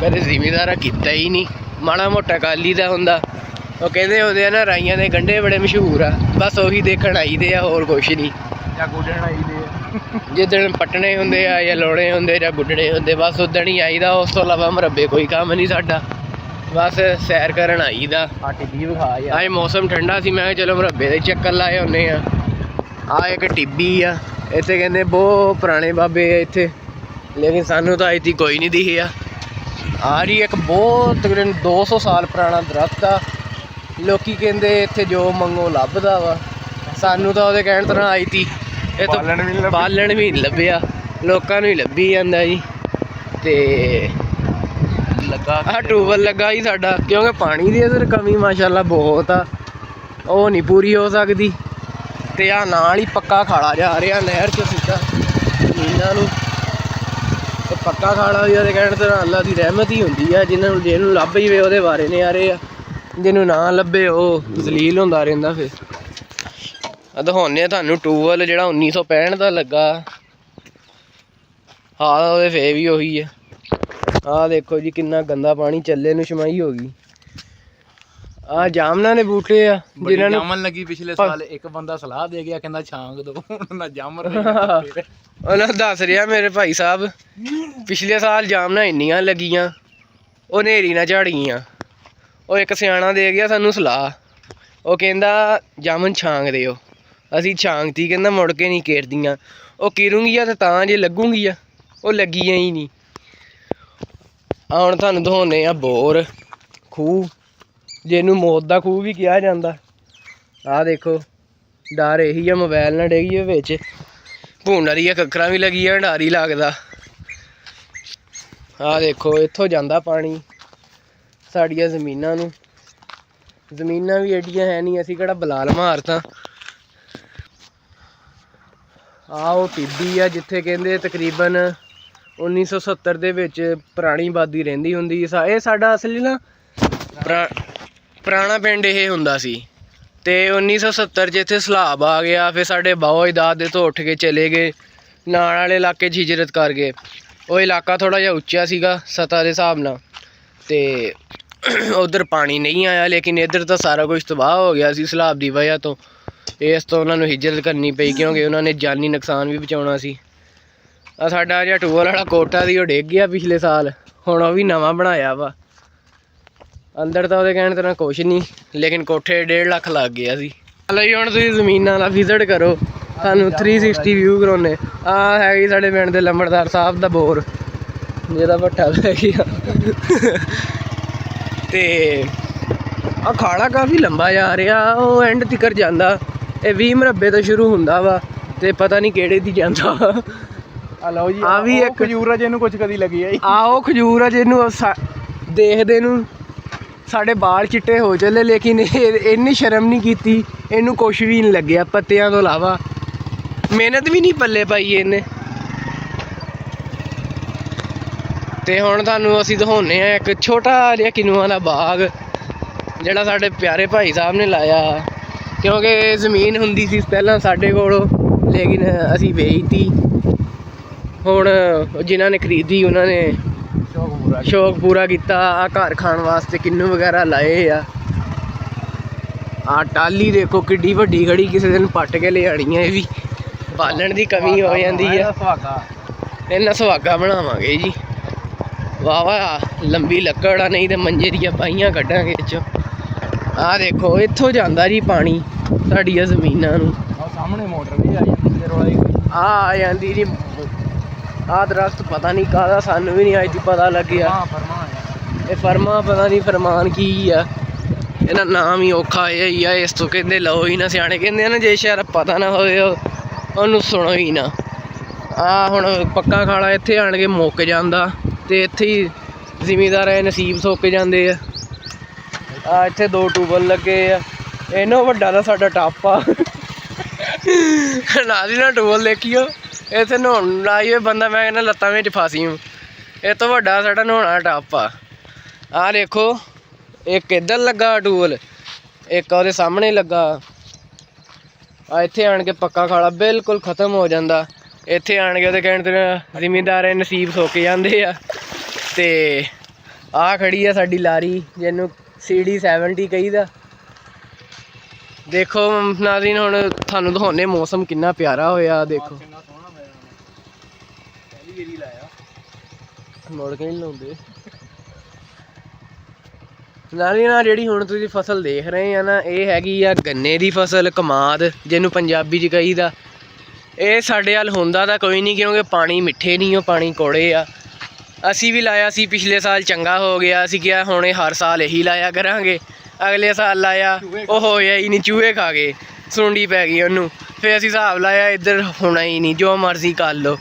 ਕਦੇ ਜ਼ਿਮੀਂਦਾਰਾ ਕੀਤਾ ਹੀ ਨਹੀਂ। ਮਾੜਾ ਮੋਟਾ ਕਾਲੀ ਦਾ ਹੁੰਦਾ। ਉਹ ਕਹਿੰਦੇ ਹੁੰਦੇ ਆ ਨਾ, ਰਾਈਆਂ ਦੇ ਗੰਢੇ ਬੜੇ ਮਸ਼ਹੂਰ ਆ, ਬਸ ਉਹੀ ਦੇਖਣ ਆਈਦੇ ਆ, ਹੋਰ ਕੁਛ ਨਹੀਂ। ਜਾਂ ਗੁੱਡਣ ਆਈਦੇ ਆ, ਜਿੱਦਣ ਪੱਟਣੇ ਹੁੰਦੇ ਆ ਜਾਂ ਲਾਉਣੇ ਹੁੰਦੇ ਜਾਂ ਗੁੱਡਣੇ ਹੁੰਦੇ, ਬਸ ਉੱਦਣ ਹੀ ਆਈਦਾ। ਉਸ ਤੋਂ ਇਲਾਵਾ ਮੁਰੱਬੇ ਕੋਈ ਕੰਮ ਨਹੀਂ ਸਾਡਾ, ਬਸ ਸੈਰ ਕਰਨ ਆਈਦਾ। ਆ ਟਿੱਬੀ ਵਿਖਾ ਯਾਰ। ਅੱਜ ਮੌਸਮ ਠੰਡਾ ਸੀ, ਮੈਂ ਕਿਹਾ ਚਲੋ ਮੁਰੱਬੇ ਦੇ ਚੱਕਰ ਲਾਏ ਹੁੰਦੇ ਆ। ਆਹ ਇੱਕ ਟਿੱਬੀ ਆ, ਇੱਥੇ ਕਹਿੰਦੇ ਬਹੁਤ ਪੁਰਾਣੇ ਬਾਬੇ ਆ ਇੱਥੇ, ਲੇਕਿਨ ਸਾਨੂੰ ਤਾਂ ਇੱਥੇ ਕੋਈ ਨਹੀਂ ਦਿਖਿਆ। ਆਹ ਜੀ ਇੱਕ ਬਹੁਤ ਤਕਰੀਬਨ 200 ਸਾਲ ਪੁਰਾਣਾ ਦਰਖਤ ਆ। ਲੋਕੀ ਕਹਿੰਦੇ ਇੱਥੇ ਜੋ ਮੰਗੋ ਲੱਭਦਾ ਵਾ, ਸਾਨੂੰ ਤਾਂ ਉਹਦੇ ਕਹਿਣ ਤਰ੍ਹਾਂ ਆਈ ਤੀ ਇੱਥੇ ਬਾਲਣ ਵੀ ਨਹੀਂ ਲੱਭਿਆ, ਲੋਕਾਂ ਨੂੰ ਹੀ ਲੱਭੀ ਜਾਂਦਾ ਜੀ। ਅਤੇ ਲੱਗਾ ਆਹ ਟਿਊਬਵੈੱਲ ਲੱਗਾ ਜੀ ਸਾਡਾ, ਕਿਉਂਕਿ ਪਾਣੀ ਦੀ ਇੱਧਰ ਕਮੀ ਮਾਸ਼ਾਅੱਲਾ ਬਹੁਤ ਆ, ਉਹ ਨਹੀਂ ਪੂਰੀ ਹੋ ਸਕਦੀ। ਅਤੇ ਆਹ ਨਾਲ ਹੀ ਪੱਕਾ ਖਾਲਾ ਜਾ ਰਿਹਾ ਨਹਿਰ 'ਚ ਸਿੱਧਾ ਜ਼ਮੀਨਾਂ ਨੂੰ, ਅਤੇ ਪੱਕਾ ਖਾਲਾ ਵੀ ਉਹਦੇ ਕਹਿਣ ਤਰ੍ਹਾਂ ਅੱਲਾ ਦੀ ਰਹਿਮਤ ਹੀ ਹੁੰਦੀ ਆ। ਜਿਹਨੂੰ ਲੱਭ ਜਵੇ ਉਹਦੇ ਬਾਰੇ ਨਿਆਰੇ ਆ, ਜਿਹਨੂੰ ਨਾ ਲੱਭੇ ਉਹ ਜ਼ਲੀਲ ਹੁੰਦਾ ਰਹਿੰਦਾ। ਫਿਰ ਦਿਖਾਉਂਦੇ ਆ ਤੁਹਾਨੂੰ ਟਿਊਬਵੈੱਲ ਜਿਹੜਾ 1965 ਦਾ ਲੱਗਾ, ਹਾਲ ਉਹਦੇ ਫੇਰ ਵੀ ਉਹੀ ਆ। ਆਹ ਦੇਖੋ ਜੀ ਕਿੰਨਾ ਗੰਦਾ ਪਾਣੀ, ਚੱਲੇ ਨੂੰ ਛਮਾਈ ਹੋ ਗਈ। ਆ ਜਾਮਨਾਂ ਦੇ ਬੂਟੇ ਆ ਜਿਨ੍ਹਾਂ ਨੂੰ ਜਾਮਨ ਲੱਗੀ ਪਿਛਲੇ ਸਾਲ। ਇੱਕ ਬੰਦਾ ਸਲਾਹ ਦੇ ਗਿਆ, ਕਹਿੰਦਾ ਛਾਂਗ ਦੋ, ਉਹਨਾਂ ਜਾਮ ਰਹੇ। ਉਹਨਾਂ ਦੱਸ ਰਿਹਾ ਮੇਰੇ ਭਾਈ ਸਾਹਿਬ, ਪਿਛਲੇ ਸਾਲ ਜਾਮਨਾਂ ਇੰਨੀਆਂ ਲੱਗੀਆਂ ਉਹ ਹਨੇਰੀ ਨਾਲ ਝੜ ਗਈਆਂ। ਉਹ ਇੱਕ ਸਿਆਣਾ ਦੇ ਗਿਆ ਸਾਨੂੰ ਸਲਾਹ, ਉਹ ਕਹਿੰਦਾ ਜਾਮਨ ਛਾਂਗ ਦਿਓ। ਅਸੀਂ ਛਾਂਗਤੀ, ਕਹਿੰਦਾ ਮੁੜ ਕੇ ਨਹੀਂ ਕੇਰਦੀਆਂ। ਉਹ ਕੀਰੂੰਗੀਆਂ ਤੇ ਤਾਂ ਜੇ ਲੱਗੂਗੀਆਂ, ਉਹ ਲੱਗੀਆਂ ਹੀ ਨਹੀਂ। ਹੁਣ ਤੁਹਾਨੂੰ ਦਿਖਾਉਂਦੇ ਆ ਬੋਰ ਖੂਹ, ਜਿਹਨੂੰ ਮੌਤ ਦਾ ਖੂਹ ਵੀ ਕਿਹਾ ਜਾਂਦਾ। ਆਹ ਦੇਖੋ, ਡਰ ਇਹੀ ਆ ਮੋਬਾਈਲ ਨਾਲ ਡਿੱਗੀਏ ਵਿੱਚ। ਭੂਨ ਵਾਲੀਆਂ ਕੱਕਰਾਂ ਵੀ ਲੱਗੀਆਂ, ਡਰ ਹੀ ਲੱਗਦਾ। ਆਹ ਦੇਖੋ, ਇੱਥੋਂ ਜਾਂਦਾ ਪਾਣੀ ਸਾਡੀਆਂ ਜ਼ਮੀਨਾਂ ਨੂੰ। ਜ਼ਮੀਨਾਂ ਵੀ ਐਡੀਆਂ ਹੈ ਨਹੀਂ, ਅਸੀਂ ਕਿਹੜਾ ਬਲਾਲ ਮਾਰਤਾ। ਆਹ ਉਹ ਟਿੱਬੀ ਆ ਜਿੱਥੇ ਕਹਿੰਦੇ ਤਕਰੀਬਨ 1970 ਦੇ ਵਿੱਚ ਪੁਰਾਣੀ ਆਬਾਦੀ ਰਹਿੰਦੀ ਹੁੰਦੀ। ਇਹ ਸਾਡਾ ਅਸਲੀ ਨਾ ਪੁਰਾਣਾ ਪਿੰਡ ਇਹ ਹੁੰਦਾ ਸੀ, ਅਤੇ 1970 'ਚ ਇੱਥੇ ਸਲਾਬ ਆ ਗਿਆ। ਫਿਰ ਸਾਡੇ ਬਾਓ ਦਾਦੇ ਤੋਂ ਉੱਠ ਕੇ ਚਲੇ ਗਏ, ਨਾਲ ਵਾਲੇ ਇਲਾਕੇ 'ਚ ਹਿਜਰਤ ਕਰ ਗਏ। ਉਹ ਇਲਾਕਾ ਥੋੜ੍ਹਾ ਜਿਹਾ ਉੱਚਾ ਸੀਗਾ ਸਤ੍ਹਾ ਦੇ ਹਿਸਾਬ ਨਾਲ, ਅਤੇ ਉੱਧਰ ਪਾਣੀ ਨਹੀਂ ਆਇਆ। ਲੇਕਿਨ ਇੱਧਰ ਤਾਂ ਸਾਰਾ ਕੁਝ ਤਬਾਹ ਹੋ ਗਿਆ ਸੀ ਸਲਾਬ ਦੀ ਵਜ੍ਹਾ ਤੋਂ। ਇਸ ਤੋਂ ਉਹਨਾਂ ਨੂੰ ਹਿਜਰਤ ਕਰਨੀ ਪਈ, ਕਿਉਂਕਿ ਉਹਨਾਂ ਨੇ ਜਾਨੀ ਨੁਕਸਾਨ ਵੀ ਬਚਾਉਣਾ ਸੀ। ਆ ਸਾਡਾ ਜਿਹੜਾ ਟੂਅਲ ਵਾਲਾ ਕੋਠਾ ਸੀ ਉਹ ਡਿੱਗ ਗਿਆ ਪਿਛਲੇ ਸਾਲ, ਹੁਣ ਉਹ ਵੀ ਨਵਾਂ ਬਣਾਇਆ ਵਾ। ਅੰਦਰ ਤਾਂ ਉਹਦੇ ਕਹਿਣ ਤਰ੍ਹਾਂ ਕੁਛ ਨਹੀਂ, ਲੇਕਿਨ ਕੋਠੇ 1.5 ਲੱਖ ਲੱਗ ਗਿਆ ਸੀ। ਚਲੋ ਜੀ, ਹੁਣ ਤੁਸੀਂ ਜ਼ਮੀਨਾਂ ਦਾ ਵਿਜ਼ਿਟ ਕਰੋ, ਸਾਨੂੰ 360 ਵਿਊ ਕਰਾਉਣੇ। ਆਹ ਹੈਗੀ ਸਾਡੇ ਪਿੰਡ ਦੇ ਲੰਬੜਦਾਰ ਸਾਹਿਬ ਦਾ ਬੋਰ, ਜਿਹਦਾ ਭੱਠਾ ਪੈ ਗਿਆ। ਅਤੇ ਆਹ ਖਾਲਾ ਕਾਫੀ ਲੰਬਾ ਜਾ ਰਿਹਾ, ਉਹ ਐਂਡ ਤੀਕਰ ਜਾਂਦਾ। ਇਹ 20 ਮੁਰੱਬੇ ਤੋਂ ਸ਼ੁਰੂ ਹੁੰਦਾ ਵਾ, ਅਤੇ ਪਤਾ ਨਹੀਂ ਕਿਹੜੇ ਦੀ ਜਾਂਦਾ। ਆ ਲਓ ਜੀ, ਆ ਵੀ ਇੱਕ ਖਜੂਰ ਆ ਜਿਹਨੂੰ ਕੁਝ ਕਦੀ ਲੱਗੀ ਆ ਜੀ। ਉਹ ਖਜੂਰ ਆ ਜਿਹਨੂੰ ਦੇਖਦੇ ਨੂੰ ਸਾਡੇ ਬਾਲ ਚਿੱਟੇ ਹੋ ਚੱਲੇ, ਲੇਕਿਨ ਇਹਨੇ ਸ਼ਰਮ ਨਹੀਂ ਕੀਤੀ, ਇਹਨੂੰ ਕੁਛ ਵੀ ਨਹੀਂ ਲੱਗਿਆ ਪੱਤਿਆਂ ਤੋਂ ਇਲਾਵਾ। ਮਿਹਨਤ ਵੀ ਨਹੀਂ ਪੱਲੇ ਪਾਈ ਇਹਨੇ। ਅਤੇ ਹੁਣ ਤੁਹਾਨੂੰ ਅਸੀਂ ਦਿਖਾਉਂਦੇ ਹਾਂ ਇੱਕ ਛੋਟਾ ਜਿਹਾ ਕਿਨੂਆਂ ਦਾ ਬਾਗ, ਜਿਹੜਾ ਸਾਡੇ ਪਿਆਰੇ ਭਾਈ ਸਾਹਿਬ ਨੇ ਲਾਇਆ। ਕਿਉਂਕਿ ਜ਼ਮੀਨ ਹੁੰਦੀ ਸੀ ਪਹਿਲਾਂ ਸਾਡੇ ਕੋਲ, ਲੇਕਿਨ ਅਸੀਂ ਵੇਚਤੀ। ਹੁਣ ਜਿਨ੍ਹਾਂ ਨੇ ਖਰੀਦੀ ਉਹਨਾਂ ਨੇ ਸ਼ੌਕ ਪੂਰਾ ਕੀਤਾ। ਆਹ ਘਰ ਖਾਣ ਵਾਸਤੇ ਕਿੰਨੂ ਵਗੈਰਾ ਲਾਏ ਆ। ਆਹ ਟਾਹਲੀ ਦੇਖੋ ਕਿੱਡੀ ਵੱਡੀ ਖੜੀ, ਕਿਸੇ ਦਿਨ ਪੱਟ ਕੇ ਲਿਆਣੀ ਆ। ਇਹ ਵੀ ਬਾਲਣ ਦੀ ਕਮੀ ਹੋ ਜਾਂਦੀ ਆ, ਇਹਨਾਂ ਸੁਹਾਗਾ ਬਣਾਵਾਂਗੇ ਜੀ। ਵਾਹ ਵਾਹ ਲੰਬੀ ਲੱਕੜ ਆ, ਨਹੀਂ ਤੇ ਮੰਜੇ ਦੀਆਂ ਬਾਹੀਆਂ ਕੱਢਾਂਗੇ ਇਹ 'ਚੋਂ। ਆਹ ਦੇਖੋ, ਇੱਥੋਂ ਜਾਂਦਾ ਜੀ ਪਾਣੀ ਸਾਡੀਆਂ ਜ਼ਮੀਨਾਂ ਨੂੰ। ਸਾਹਮਣੇ ਮੋਟਰ ਵੀ ਆ ਜਾਂਦੀ ਹੈ, ਰੌਲਾ ਆ ਜਾਂਦੀ ਜੀ। ਆਹ ਦਰਖਤ ਪਤਾ ਨਹੀਂ ਕਾਹਦਾ, ਸਾਨੂੰ ਵੀ ਨਹੀਂ ਅੱਜ ਪਤਾ ਲੱਗਿਆ। ਇਹ ਫਰਮਾ ਪਤਾ ਨਹੀਂ ਫਰਮਾਨ ਕੀ ਆ, ਇਹਦਾ ਨਾਮ ਹੀ ਔਖਾ ਇਹ ਹੀ ਆ। ਇਸ ਤੋਂ ਕਹਿੰਦੇ ਲਓ ਹੀ ਨਾ, ਸਿਆਣੇ ਕਹਿੰਦੇ ਆ ਨਾ, ਜੇ ਸ਼ਾਇਦ ਪਤਾ ਨਾ ਹੋਵੇ ਉਹਨੂੰ ਸੁਣੋ ਹੀ ਨਾ। ਆਹ ਹੁਣ ਪੱਕਾ ਖਾਲਾ ਇੱਥੇ ਆਣ ਕੇ ਮੁੱਕ ਜਾਂਦਾ, ਅਤੇ ਇੱਥੇ ਹੀ ਜ਼ਿਮੀਂਦਾਰਾਂ ਦੇ ਨਸੀਬ ਸੁੱਕ ਜਾਂਦੇ ਆ। ਆਹ ਇੱਥੇ 2 ਟਿਊਬਵੈੱਲ ਲੱਗੇ ਆ। ਇਹਨੋਂ ਵੱਡਾ ਤਾਂ ਸਾਡਾ ਟੱਪ ਆ। ਨਾਲ ਦੀ ਨਾਲ ਟਿਊਬਵੈੱਲ ਦੇਖੀਓ, ਇੱਥੇ ਨਹਾਉਣ ਲਾਈ ਹੋਏ ਬੰਦਾ, ਮੈਂ ਕਹਿੰਦਾ ਲੱਤਾਂ ਵਿੱਚ ਫਾਸੀ ਹੂੰ। ਇਹ ਤੋਂ ਵੱਡਾ ਸਾਡਾ ਨਹਾਉਣਾ ਟੱਪ ਆ। ਆਹ ਦੇਖੋ, ਇੱਕ ਇੱਧਰ ਲੱਗਾ ਟਿਊਬਵੈੱਲ, ਇੱਕ ਉਹਦੇ ਸਾਹਮਣੇ ਲੱਗਾ। ਆ ਇੱਥੇ ਆਣ ਕੇ ਪੱਕਾ ਖਾਲਾ ਬਿਲਕੁਲ ਖ਼ਤਮ ਹੋ ਜਾਂਦਾ। ਇੱਥੇ ਆਣ ਕੇ ਉਹਦੇ ਕਹਿਣ ਤੇ ਜ਼ਿਮੀਂਦਾਰਾਂ ਦੇ ਨਸੀਬ ਸੁੱਕ ਜਾਂਦੇ ਆ। ਅਤੇ ਆਹ ਖੜੀ ਆ ਸਾਡੀ ਲਾਰੀ, ਜਿਹਨੂੰ CD 70 ਕਹੀਦਾ। ਦੇਖੋ ਨਾਜ਼ਰੀਨ, ਹੁਣ ਤੁਹਾਨੂੰ ਦਿਖਾਉਂਦੇ ਮੌਸਮ ਕਿੰਨਾ ਪਿਆਰਾ ਹੋਇਆ। ਦੇਖੋ ਮੁੜ ਕੇ ਨਹੀਂ ਲਾਉਂਦੇ ਨਾਜ਼ਰੀਨ। ਨਾਲ ਜਿਹੜੀ ਹੁਣ ਤੁਸੀਂ ਫਸਲ ਦੇਖ ਰਹੇ ਆ ਨਾ, ਇਹ ਹੈਗੀ ਆ ਗੰਨੇ ਦੀ ਫਸਲ, ਕਮਾਦ ਜਿਹਨੂੰ ਪੰਜਾਬੀ 'ਚ ਕਹੀਦਾ। ਇਹ ਸਾਡੇ ਵੱਲ ਹੁੰਦਾ ਤਾਂ ਕੋਈ ਨਹੀਂ, ਕਿਉਂਕਿ ਪਾਣੀ ਮਿੱਠੇ ਨਹੀਂ, ਉਹ ਪਾਣੀ ਕੌੜੇ ਆ। ਅਸੀਂ ਵੀ ਲਾਇਆ ਸੀ ਪਿਛਲੇ ਸਾਲ, ਚੰਗਾ ਹੋ ਗਿਆ। ਅਸੀਂ ਕਿਹਾ ਹੁਣ ਇਹ ਹਰ ਸਾਲ ਇਹੀ ਲਾਇਆ ਕਰਾਂਗੇ। ਅਗਲੇ ਸਾਲ ਲਾਇਆ, ਉਹ ਹੋਇਆ ਹੀ ਨਹੀਂ, ਚੂਹੇ ਖਾ ਗਏ, ਸੁੰਡੀ ਪੈ ਗਈ ਉਹਨੂੰ। ਫਿਰ ਅਸੀਂ ਹਿਸਾਬ ਲਾਇਆ, ਇੱਧਰ ਹੋਣਾ ਹੀ ਨਹੀਂ, ਜੋ ਮਰਜ਼ੀ ਕਰ ਲਓ।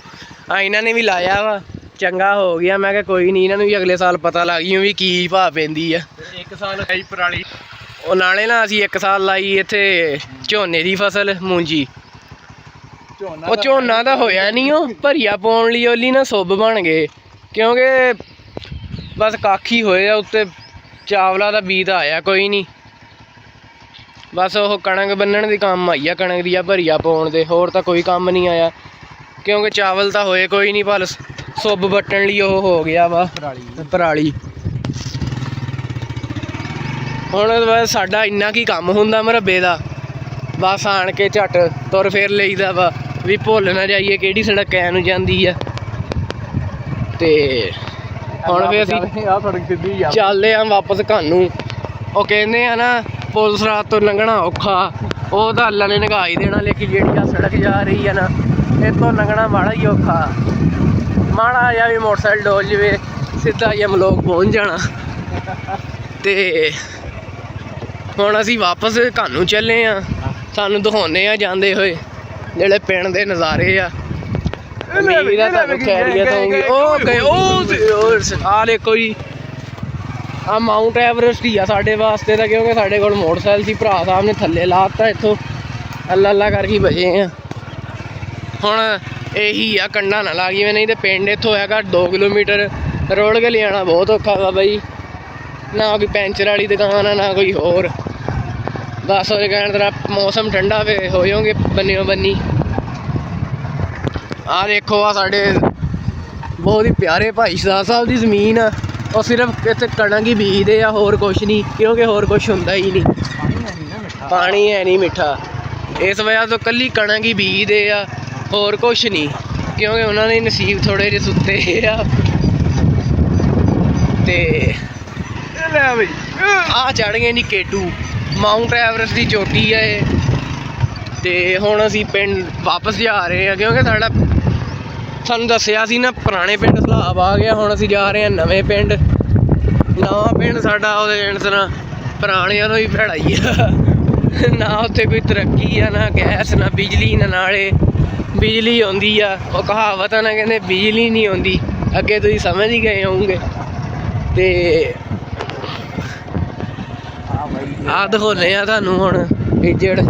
ਇਹਨਾਂ ਨੇ ਵੀ ਲਾਇਆ ਵਾ, ਚੰਗਾ ਹੋ ਗਿਆ। ਮੈਂ ਕਿਹਾ ਕੋਈ ਨਹੀਂ, ਇਹਨਾਂ ਨੂੰ ਵੀ ਅਗਲੇ ਸਾਲ ਪਤਾ ਲੱਗ ਗਈ ਵੀ ਕੀ ਭਾਅ ਪੈਂਦੀ ਆ। ਇੱਕ ਸਾਲ ਹੈ ਪਰਾਲੀ। ਉਹ ਨਾਲੇ ਨਾ ਅਸੀਂ ਇੱਕ ਸਾਲ ਲਾਈ ਇੱਥੇ ਝੋਨੇ ਦੀ ਫਸਲ, ਮੂੰਜੀ। ਉਹ ਝੋਨਾ ਤਾਂ ਹੋਇਆ ਨਹੀਂ, ਉਹ ਭਰੀਆ ਪਾਉਣ ਲਈ ਉਹਲੀ ਨਾ ਸੁੱਬ ਬਣ ਗਏ, ਕਿਉਂਕਿ ਬਸ ਕਾਖੀ ਹੋਏ ਆ ਉੱਤੇ। ਚਾਵਲਾਂ ਦਾ ਬੀਜ ਤਾਂ ਆਇਆ ਕੋਈ ਨਹੀਂ, ਬਸ ਉਹ ਕਣਕ ਬੰਨਣ ਦੀ ਕੰਮ ਆਈ ਆ, ਕਣਕ ਦੀ ਆ ਭਰੀਆ ਪਾਉਣ ਦੇ, ਹੋਰ ਤਾਂ ਕੋਈ ਕੰਮ ਨਹੀਂ ਆਇਆ। ਕਿਉਂਕਿ ਚਾਵਲ ਤਾਂ ਹੋਏ ਕੋਈ ਨਹੀਂ, ਪਰ ਸੁੱਬ ਵੱਟਣ ਲਈ ਉਹ ਹੋ ਗਿਆ ਵਾ ਪਰਾਲੀ। ਹੁਣ ਬਸ ਸਾਡਾ ਇੰਨਾ ਕੀ ਕੰਮ ਹੁੰਦਾ ਮੁਰੱਬੇ ਦਾ, ਬਸ ਆਣ ਕੇ ਝੱਟ ਤੁਰ ਫਿਰ ਲਈਦਾ ਵਾ ਵੀ ਭੁੱਲ ਨਾ ਜਾਈਏ ਕਿਹੜੀ ਸੜਕ ਐ ਨੂੰ ਜਾਂਦੀ ਆ। ਤੇ ਹੁਣ ਵੀ ਅਸੀਂ ਆ ਸੜਕ ਸਿੱਧੀ ਆ ਚੱਲਦੇ ਆ ਵਾਪਸ ਘਰ ਨੂੰ। ਉਹ ਕਹਿੰਦੇ ਆ ਨਾ ਪੁਲਿਸ ਰਾਤ ਤੋਂ ਲੰਘਣਾ ਔਖਾ, ਉਹ ਤਾਂ ਅੱਲਾ ਨੇ ਨਿਗਾਹ ਹੀ ਦੇਣਾ, ਲੇਕਿਨ ਜਿਹੜੀ ਆ ਸੜਕ ਜਾ ਰਹੀ ਆ ਨਾ ਇਹ ਤੋਂ ਲੰਘਣਾ ਮਾੜਾ ਹੀ ਔਖਾ। ਮਾੜਾ ਜਿਹਾ ਵੀ ਮੋਟਰਸਾਈਕਲ ਡੋਲ ਜਾਵੇ ਸਿੱਧਾ ਯਮਲੋਕ ਪਹੁੰਚ ਜਾਣਾ। ਤੇ ਹੁਣ ਅਸੀਂ ਵਾਪਸ ਘਰ ਨੂੰ ਚੱਲੇ ਆ। ਸਾਨੂੰ ਦਿਖਾਉਂਦੇ ਆ ਜਾਂਦੇ ਹੋਏ ਜਿਹੜੇ ਪਿੰਡ ਦੇ ਨਜ਼ਾਰੇ ਆ। ਉਮੀਦ ਆ ਤੁਹਾਨੂੰ ਖੈਰੀਅਤ ਹੋਊਗੀ। ਉਹ ਗਏ ਉਹ ਆ ਦੇਖੋ ਜੀ, ਆ ਮਾਊਂਟ ਐਵਰੈਸਟ ਹੀ ਆ ਸਾਡੇ ਵਾਸਤੇ ਤਾਂ, ਕਿਉਂਕਿ ਸਾਡੇ ਕੋਲ ਮੋਟਰਸਾਈਕਲ ਸੀ, ਭਰਾ ਸਾਹਿਬ ਨੇ ਥੱਲੇ ਲਾਤਾ ਇੱਥੋਂ ਅੱਲਾ ਅੱਲਾ ਕਰਕੇ ਬਚੇ ਆ। ਹੁਣ ਇਹੀ ਆ ਕੰਢਾ ਨਾ ਲੱਗ ਜਾਵੇ, ਨਹੀਂ ਤੇ ਪਿੰਡ ਇੱਥੋਂ ਹੈਗਾ 2 ਕਿਲੋਮੀਟਰ, ਰੋੜ ਕੇ ਲਿਆਉਣਾ ਬਹੁਤ ਔਖਾ ਵਾ ਬਾਈ। ਨਾ ਕੋਈ ਪੈਂਚਰ ਵਾਲੀ ਦੁਕਾਨ ਆ ਨਾ ਕੋਈ ਹੋਰ, ਬਸ ਉਹ ਕਹਿਣ ਤੇਰਾ ਮੌਸਮ ਠੰਡਾ ਵੇ ਹੋ ਜਾਓਗੇ ਬੰਨਿਓ ਬੰਨੀ। ਆਹ ਦੇਖੋ ਆ ਸਾਡੇ ਬਹੁਤ ਹੀ ਪਿਆਰੇ ਭਾਈ ਸਾਹਿਬ ਦੀ ਜ਼ਮੀਨ ਆ, ਉਹ ਸਿਰਫ ਇੱਥੇ ਕਣਕ ਹੀ ਬੀਜਦੇ ਆ, ਹੋਰ ਕੁਛ ਨਹੀਂ, ਕਿਉਂਕਿ ਹੋਰ ਕੁਛ ਹੁੰਦਾ ਹੀ ਨਹੀਂ, ਪਾਣੀ ਹੈ ਨਹੀਂ ਮਿੱਠਾ, ਇਸ ਵਜ੍ਹਾ ਤੋਂ ਕੱਲੀ ਕਣਕ ਹੀ ਬੀਜਦੇ ਆ, ਹੋਰ ਕੁਛ ਨਹੀਂ, ਕਿਉਂਕਿ ਉਹਨਾਂ ਦੇ ਨਸੀਬ ਥੋੜੇ ਜਿਹੇ ਸੁੱਤੇ ਆ। ਤੇ ਲੈ ਬਈ ਆ ਚੜ੍ਹ ਗਏ ਨੀ ਕੇਟੂ, ਮਾਊਂਟ ਐਵਰੈਸਟ ਦੀ ਚੋਟੀ ਆ ਇਹ। ਤੇ ਹੁਣ ਅਸੀਂ ਪਿੰਡ ਵਾਪਸ ਜਾ ਰਹੇ ਹਾਂ, ਕਿਉਂਕਿ ਸਾਨੂੰ ਦੱਸਿਆ ਸੀ ਨਾ ਪੁਰਾਣੇ ਪਿੰਡ ਸਲਾਬ ਆ ਗਿਆ, ਹੁਣ ਅਸੀਂ ਜਾ ਰਹੇ ਹਾਂ ਨਵੇਂ ਪਿੰਡ। ਨਵਾਂ ਪਿੰਡ ਸਾਡਾ ਉਹਦੇ ਤਰ੍ਹਾਂ ਪੁਰਾਣਿਆਂ ਨੂੰ ਹੀ ਭੈੜਾਈ ਆ, ਨਾ ਉੱਥੇ ਕੋਈ ਤਰੱਕੀ ਆ, ਨਾ ਗੈਸ, ਨਾ ਬਿਜਲੀ, ਨਾ ਨਾਲੇ ਬਿਜਲੀ ਆਉਂਦੀ ਆ। ਉਹ ਕਹਾਵਤ ਆ ਨਾ, ਕਹਿੰਦੇ ਬਿਜਲੀ ਨਹੀਂ ਆਉਂਦੀ, ਅੱਗੇ ਤੁਸੀਂ ਸਮਝ ਹੀ ਗਏ ਹੋਊਗੇ। ਤੇ ਆਹ ਦਿਖਾਉਂਦੇ ਆ ਤੁਹਾਨੂੰ ਹੁਣ ਏਜੜ,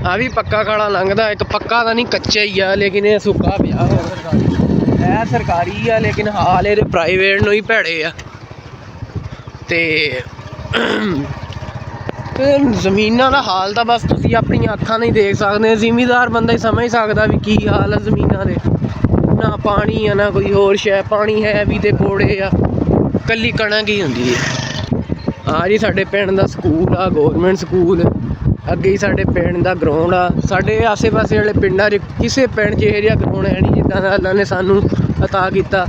ਆ ਵੀ ਪੱਕਾ ਖਾਲਾ ਲੰਘਦਾ, ਇੱਕ ਪੱਕਾ ਤਾਂ ਨਹੀਂ ਕੱਚਾ ਹੀ ਆ, ਲੇਕਿਨ ਇਹ ਸੁੱਕਾ ਪਿਆ ਇਹ ਸਰਕਾਰੀ ਆ, ਲੇਕਿਨ ਹਾਲ ਇਹਦੇ ਪ੍ਰਾਈਵੇਟ ਨੂੰ ਹੀ ਭੈੜੇ ਆ। ਤੇ ਜ਼ਮੀਨਾਂ ਦਾ ਹਾਲ ਤਾਂ ਬਸ ਤੁਸੀਂ ਆਪਣੀਆਂ ਅੱਖਾਂ ਨਾਲ ਹੀ ਦੇਖ ਸਕਦੇ, ਜ਼ਿਮੀਦਾਰ ਬੰਦਾ ਹੀ ਸਮਝ ਸਕਦਾ ਵੀ ਕੀ ਹਾਲ ਆ ਜ਼ਮੀਨਾਂ ਦੇ। ਨਾ ਪਾਣੀ ਆ ਨਾ ਕੋਈ ਹੋਰ ਸ਼ੈ, ਪਾਣੀ ਹੈ ਵੀ ਤੇ ਕੋੜੇ ਆ, ਕੱਲੀ ਕਣਕ ਹੀ ਹੁੰਦੀ ਹੈ। ਆ ਜੀ ਸਾਡੇ ਪਿੰਡ ਦਾ ਸਕੂਲ ਆ, ਗੌਰਮੈਂਟ ਸਕੂਲ, ਅੱਗੇ ਹੀ ਸਾਡੇ ਪਿੰਡ ਦਾ ਗਰਾਊਂਡ ਆ। ਸਾਡੇ ਆਸੇ ਪਾਸੇ ਵਾਲੇ ਪਿੰਡਾਂ 'ਚ ਕਿਸੇ ਪਿੰਡ 'ਚ ਇਹੋ ਜਿਹਾ ਗਰਾਊਂਡ ਹੈ ਨਹੀਂ ਜਿੱਦਾਂ ਦਾ ਅੱਲਾ ਨੇ ਸਾਨੂੰ ਅਤਾ ਕੀਤਾ।